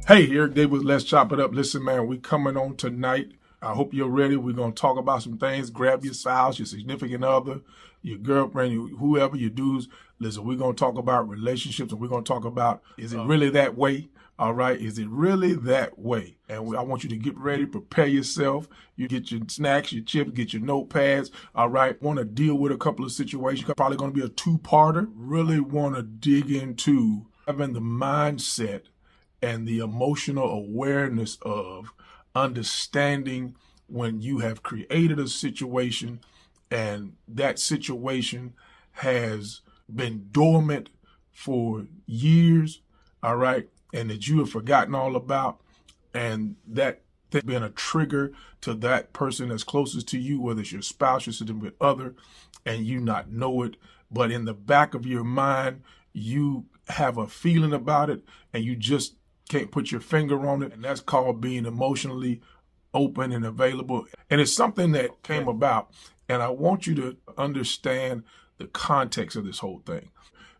Hey, Eric Davis, let's chop it up. Listen, man, we coming on tonight. I hope you're ready. We're going to talk about some things. Grab your spouse, your significant other, your girlfriend, whoever your dudes. Listen, we're going to talk about relationships, and we're going to talk about, is it really that way? All right. Is it really that way? And I want you to get ready, prepare yourself. You get your snacks, your chips, get your notepads. All right. Want to deal with a couple of situations. Probably going to be a two-parter. Really want to dig into having the mindset and the emotional awareness of understanding when you have created a situation and that situation has been dormant for years, all right, and that you have forgotten all about, and that has been a trigger to that person that's closest to you, whether it's your spouse, your significant other, and you not know it, but in the back of your mind, you have a feeling about it, and you just can't put your finger on it, and that's called being emotionally open and available. And it's something that came about, and I want you to understand the context of this whole thing.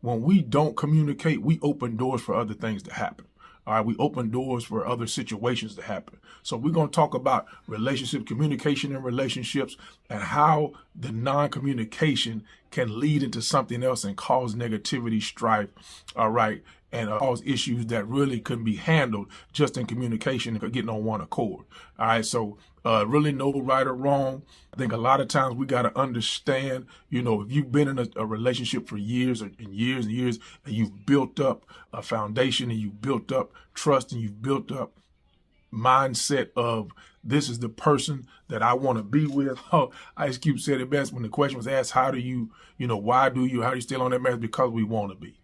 When we don't communicate, we open doors for other things to happen. All right, we open doors for other situations to happen. So we're going to talk about relationship communication and relationships and how the non-communication can lead into something else and cause negativity, strife, all right, and cause issues that really couldn't be handled just in communication and getting on one accord. All right, so really no right or wrong. I think a lot of times we got to understand, if you've been in a relationship for years and years and years, and you've built up a foundation and you've built up trust and you've built up mindset of this is the person that I want to be with. Ice Cube said it best when the question was asked, how do you stay on that marriage? Because we want to be.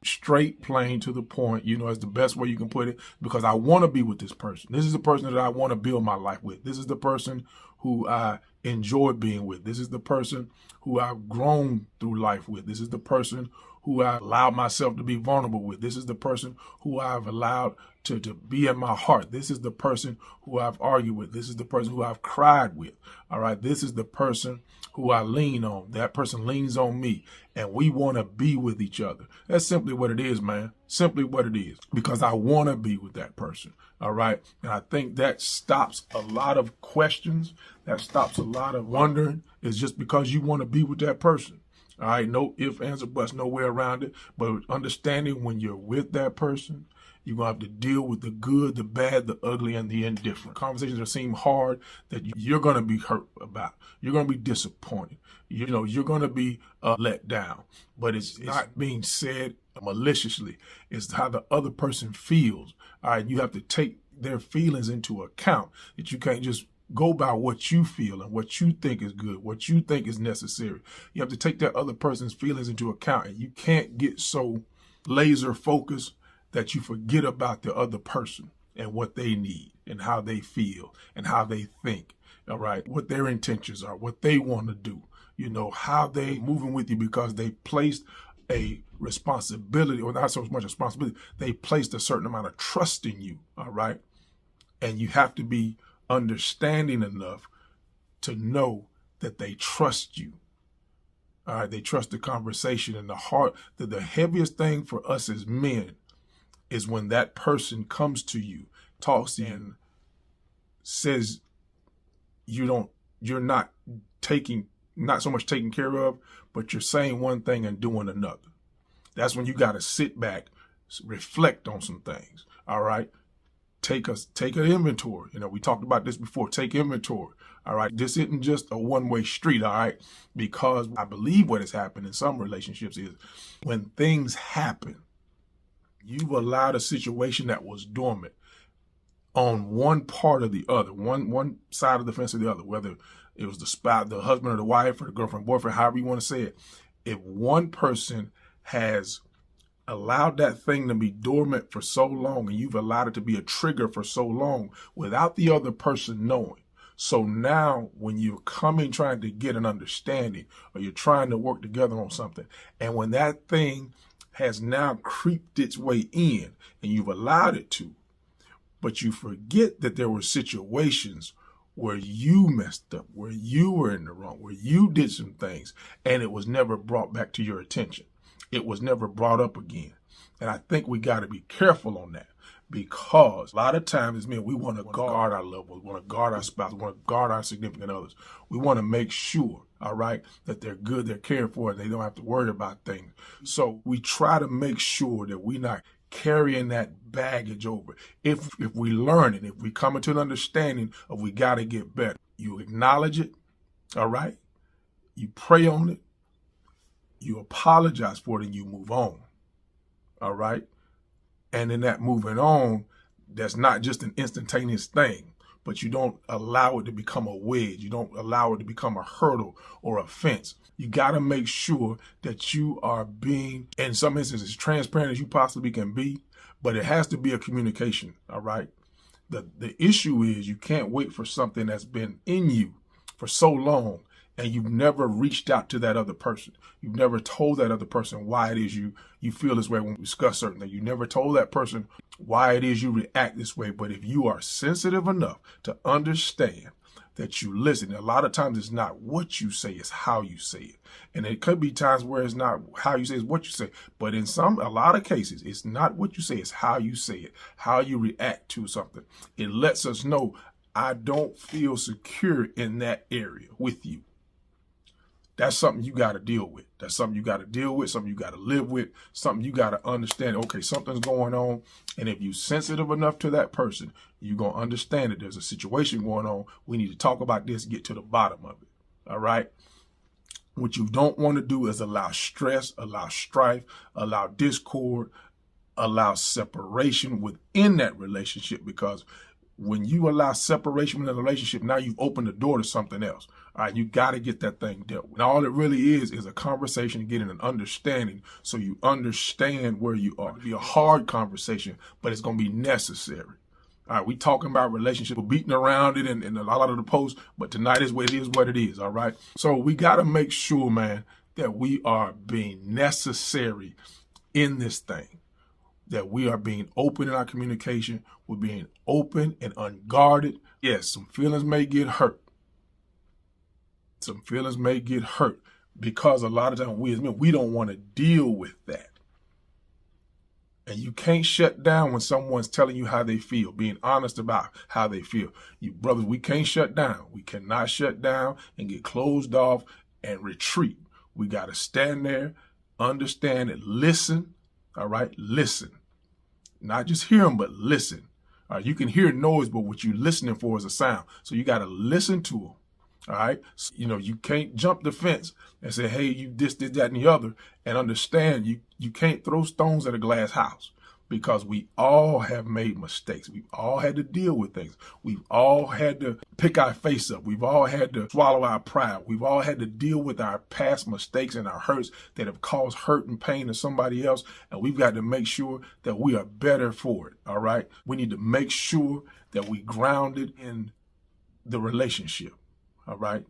Straight, plain, to the point, is the best way you can put it, because I want to be with this person. This is the person that I want to build my life with. This is the person who I enjoy being with. This is the person who I've grown through life with. This is the person who I allowed myself to be vulnerable with. This is the person who I've allowed to be in my heart. This is the person who I've argued with. This is the person who I've cried with. All right. This is the person who I lean on. That person leans on me, and we want to be with each other. That's simply what it is, man. Simply what it is, because I want to be with that person. All right. And I think that stops a lot of questions. That stops a lot of wondering. It's just because you want to be with that person. All right. No ifs, ands, or buts, no way around it. But understanding when you're with that person, you're going to have to deal with the good, the bad, the ugly, and the indifferent. Conversations that seem hard that you're going to be hurt about. You're going to be disappointed. You're going to be let down. But it's not being said maliciously. It's how the other person feels. All right. You have to take their feelings into account, that you can't just go by what you feel and what you think is good, what you think is necessary. You have to take that other person's feelings into account, and you can't get so laser focused that you forget about the other person and what they need and how they feel and how they think, all right, what their intentions are, what they want to do, how they moving with you, because they placed a responsibility, or not so much responsibility, they placed a certain amount of trust in you, all right? And you have to be understanding enough to know that they trust you. All right, they trust the conversation and the heart. That the heaviest thing for us as men is when that person comes to you, talks and says you're not so much taken care of, but you're saying one thing and doing another. That's when you got to sit back, reflect on some things. All right. Take an inventory. We talked about this before. Take inventory. All right. This isn't just a one-way street. All right. Because I believe what has happened in some relationships is when things happen, you've allowed a situation that was dormant on one part or the other, one side of the fence or the other, whether it was the spouse, the husband or the wife, or the girlfriend, boyfriend, however you want to say it. If one person has allowed that thing to be dormant for so long, and you've allowed it to be a trigger for so long without the other person knowing. So now when you're coming trying to get an understanding, or you're trying to work together on something, and when that thing has now creeped its way in and you've allowed it to, but you forget that there were situations where you messed up, where you were in the wrong, where you did some things, and it was never brought back to your attention. It was never brought up again. And I think we got to be careful on that, Because a lot of times as men, we want to guard our loved ones, we want to guard our spouse, we want to guard our significant others. We want to make sure, all right, that they're good, they're cared for, and they don't have to worry about things. So we try to make sure that we're not carrying that baggage over. If we learn it, if we come into an understanding of we got to get better, you acknowledge it, all right? You pray on it, you apologize for it, and you move on, all right? And in that moving on, that's not just an instantaneous thing, but you don't allow it to become a wedge. You don't allow it to become a hurdle or a fence. You got to make sure that you are being, in some instances, as transparent as you possibly can be, but it has to be a communication, all right? The issue is you can't wait for something that's been in you for so long and you've never reached out to that other person. You've never told that other person why it is you feel this way when we discuss certain things. You never told that person why it is you react this way. But if you are sensitive enough to understand that you listen, a lot of times it's not what you say, it's how you say it. And it could be times where it's not how you say, it's what you say. But in a lot of cases, it's not what you say, it's how you say it, how you react to something. It lets us know, I don't feel secure in that area with you. That's something you got to deal with. That's something you got to deal with, something you got to live with, something you got to understand. Okay, something's going on. And if you're sensitive enough to that person, you're going to understand that there's a situation going on. We need to talk about this, get to the bottom of it. All right. What you don't want to do is allow stress, allow strife, allow discord, allow separation within that relationship, because when you allow separation in a relationship, now you've opened the door to something else. All right, you got to get that thing dealt with. And all it really is a conversation, getting an understanding, so you understand where you are. It'll be a hard conversation, but it's going to be necessary. All right, we talking about relationships, we're beating around it in a lot of the posts, but tonight is what it is, all right? So we got to make sure, man, that we are being necessary in this thing, that we are being open in our communication, we're being open and unguarded. Yes, some feelings may get hurt. Some feelings may get hurt because a lot of times we as men, we don't want to deal with that. And you can't shut down when someone's telling you how they feel, being honest about how they feel. You brothers, we can't shut down. We cannot shut down and get closed off and retreat. We got to stand there, understand it, listen. All right, listen. Not just hear them, but listen. All right, you can hear noise, but what you're listening for is a sound. So you got to listen to them. All right. So, you can't jump the fence and say, hey, you this, that, and the other, and understand you can't throw stones at a glass house, because we all have made mistakes. We've all had to deal with things. We've all had to pick our face up. We've all had to swallow our pride. We've all had to deal with our past mistakes and our hurts that have caused hurt and pain to somebody else. And we've got to make sure that we are better for it. All right. We need to make sure that we grounded in the relationship. All right.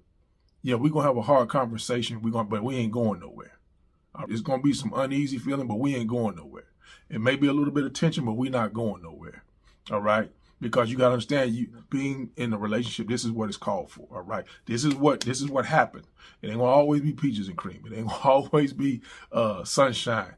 Yeah, we're going to have a hard conversation. But we ain't going nowhere. It's going to be some uneasy feeling, but we ain't going nowhere. It may be a little bit of tension, but we're not going nowhere. All right. Because you got to understand, you being in a relationship, this is what it's called for. All right. This is what happened. It ain't going to always be peaches and cream. It ain't going to always be sunshine.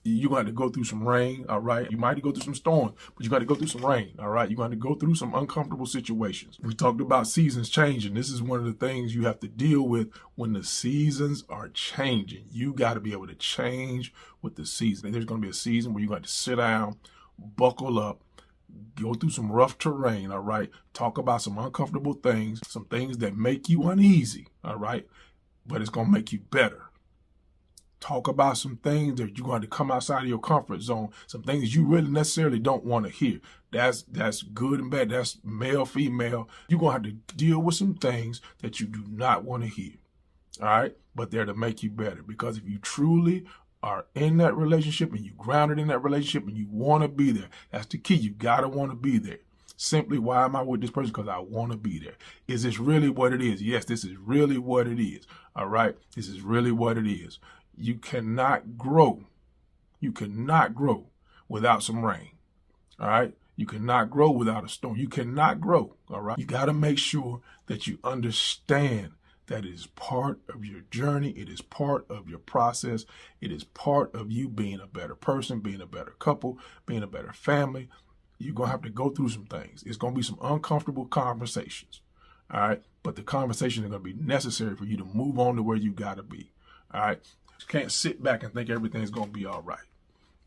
You're going to have to go through some rain, all right? You might have to go through some storms, but you got to go through some rain, all right? You're going to go through some uncomfortable situations. We talked about seasons changing. This is one of the things you have to deal with when the seasons are changing. You got to be able to change with the season. There's going to be a season where you're going to sit down, buckle up, go through some rough terrain, all right? Talk about some uncomfortable things, some things that make you uneasy, all right? But it's going to make you better. Talk about some things that you're going to come outside of your comfort zone, some things you really necessarily don't want to hear. That's good and bad. That's male, female. You're going to have to deal with some things that you do not want to hear. All right. But they're to make you better, because if you truly are in that relationship and you grounded in that relationship and you want to be there, that's the key. You got to want to be there. Simply, why am I with this person? Because I want to be there. Is this really what it is? Yes, this is really what it is. All right. This is really what it is. You cannot grow. You cannot grow without some rain. All right. You cannot grow without a storm. You cannot grow. All right. You got to make sure that you understand that it is part of your journey. It is part of your process. It is part of you being a better person, being a better couple, being a better family. You're going to have to go through some things. It's going to be some uncomfortable conversations. All right. But the conversations are going to be necessary for you to move on to where you got to be. All right. You can't sit back and think everything's going to be all right.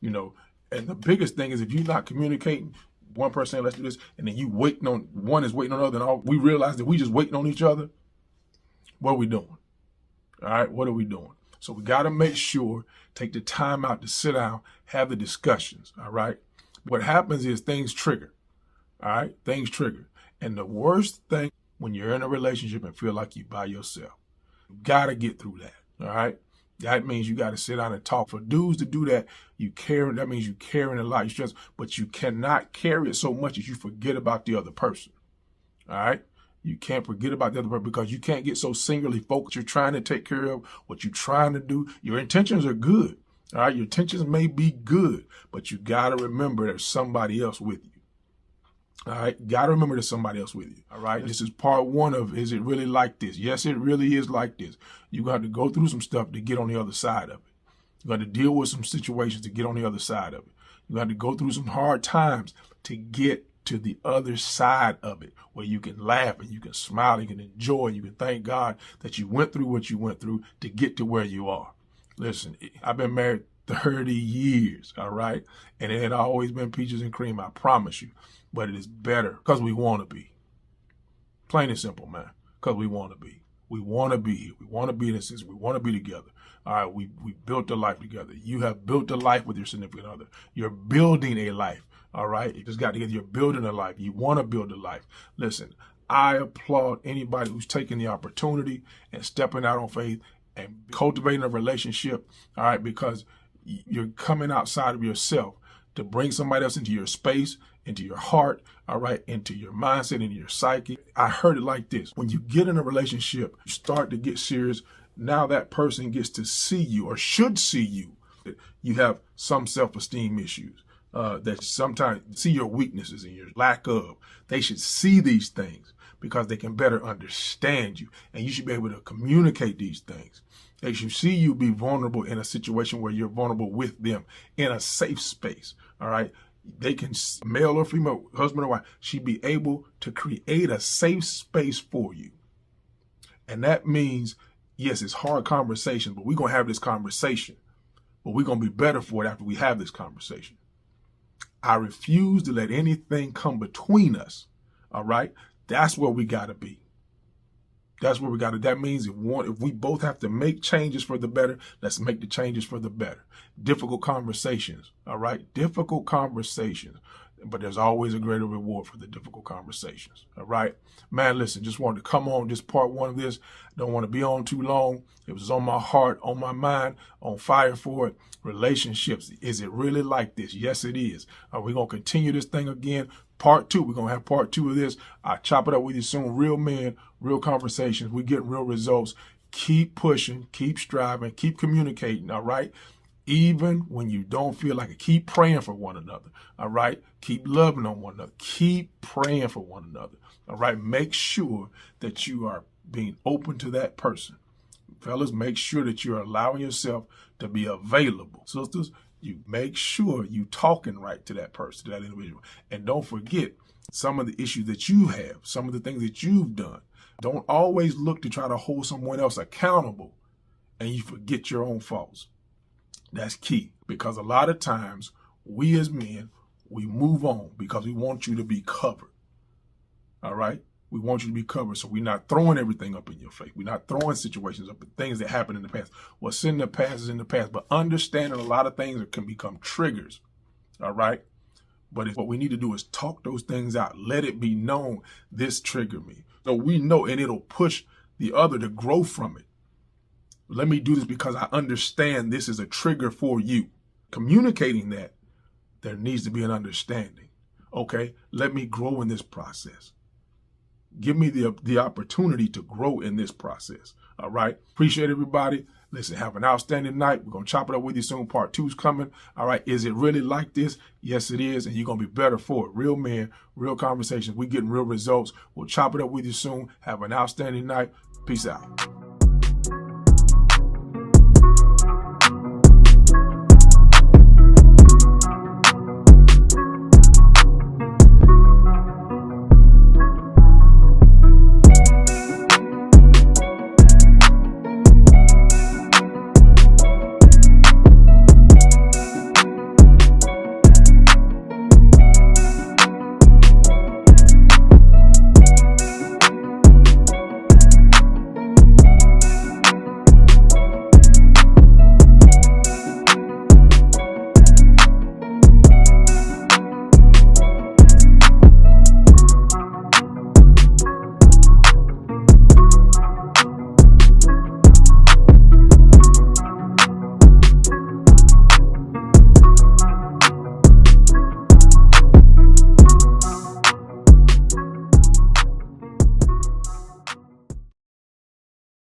You know, and the biggest thing is if you're not communicating, one person, let's do this, and then you waiting on, one is waiting on the other, and all, we realize that we just waiting on each other. What are we doing? All right. What are we doing? So we got to make sure, take the time out to sit down, have the discussions. All right. What happens is things trigger. All right. Things trigger. And the worst thing when you're in a relationship and feel like you're by yourself, you got to get through that. All right. That means you got to sit down and talk. For dudes to do that, that means you carrying a lot of stress, but you cannot carry it so much as you forget about the other person. All right. You can't forget about the other person because you can't get so singularly focused. You're trying to take care of what you're trying to do. Your intentions are good. All right. Your intentions may be good, but you got to remember there's somebody else with you. All right. Got to remember there's somebody else with you. All right. This is part one of, is it really like this? Yes, it really is like this. You're going to have to go through some stuff to get on the other side of it. You're going to deal with some situations to get on the other side of it. You're going to go through some hard times to get to the other side of it, where you can laugh and you can smile, you can enjoy, you can thank God that you went through what you went through to get to where you are. Listen, I've been married 30 years, all right? And it had always been peaches and cream, I promise you. But it is better because we want to be. Plain and simple, man, because we want to be. We want to be here. We want to be in this. We want to be together. All right, we built a life together. You have built a life with your significant other. You're building a life. All right, you just got together. You're building a life. You want to build a life. Listen, I applaud anybody who's taking the opportunity and stepping out on faith and cultivating a relationship. All right, because you're coming outside of yourself to bring somebody else into your space, into your heart, all right, into your mindset, into your psyche. I heard it like this. When you get in a relationship, you start to get serious. Now that person gets to see you, or should see you. You have some self-esteem issues. That sometimes see your weaknesses and your lack of. They should see these things because they can better understand you, and you should be able to communicate these things. They should see you be vulnerable in a situation where you're vulnerable with them in a safe space. All right. They can, male or female, husband or wife, should be able to create a safe space for you. And that means, yes, it's hard conversation, but we're going to have this conversation, but we're going to be better for it after we have this conversation. I refuse to let anything come between us. All right. That's where we got to be. That's where we got to. That means if we both have to make changes for the better, let's make the changes for the better. Difficult conversations. All right. Difficult conversations. But there's always a greater reward for the difficult conversations. All right. Man, listen, just wanted to come on just part one of this. Don't want to be on too long. It was on my heart, on my mind, on fire for it. Relationships. Is it really like this? Yes, it is. Are we going to continue this thing again? Part two. We're going to have part two of this. I'll chop it up with you soon. Real men, real conversations. We get real results. Keep pushing, keep striving, keep communicating. All right. Even when you don't feel like it, keep praying for one another. All right. Keep loving on one another. Keep praying for one another. All right. Make sure that you are being open to that person. Fellas, make sure that you're allowing yourself to be available. Sisters, you make sure you talking right to that person, to that individual. And don't forget some of the issues that you have, some of the things that you've done. Don't always look to try to hold someone else accountable and you forget your own faults. That's key, because a lot of times we as men, we move on because we want you to be covered. All right. We want you to be covered. So we're not throwing everything up in your face. We're not throwing situations up, things that happened in the past. What's in the past is in the past, but understanding a lot of things that can become triggers. All right. But what we need to do is talk those things out. Let it be known this triggered me. So we know, and it'll push the other to grow from it. Let me do this because I understand this is a trigger for you. Communicating that, there needs to be an understanding. Okay, let me grow in this process. Give me the opportunity to grow in this process. All right. Appreciate everybody. Listen, have an outstanding night. We're going to chop it up with you soon. Part 2 is coming. All right. Is it really like this? Yes, it is. And you're going to be better for it. Real men, real conversations. We're getting real results. We'll chop it up with you soon. Have an outstanding night. Peace out.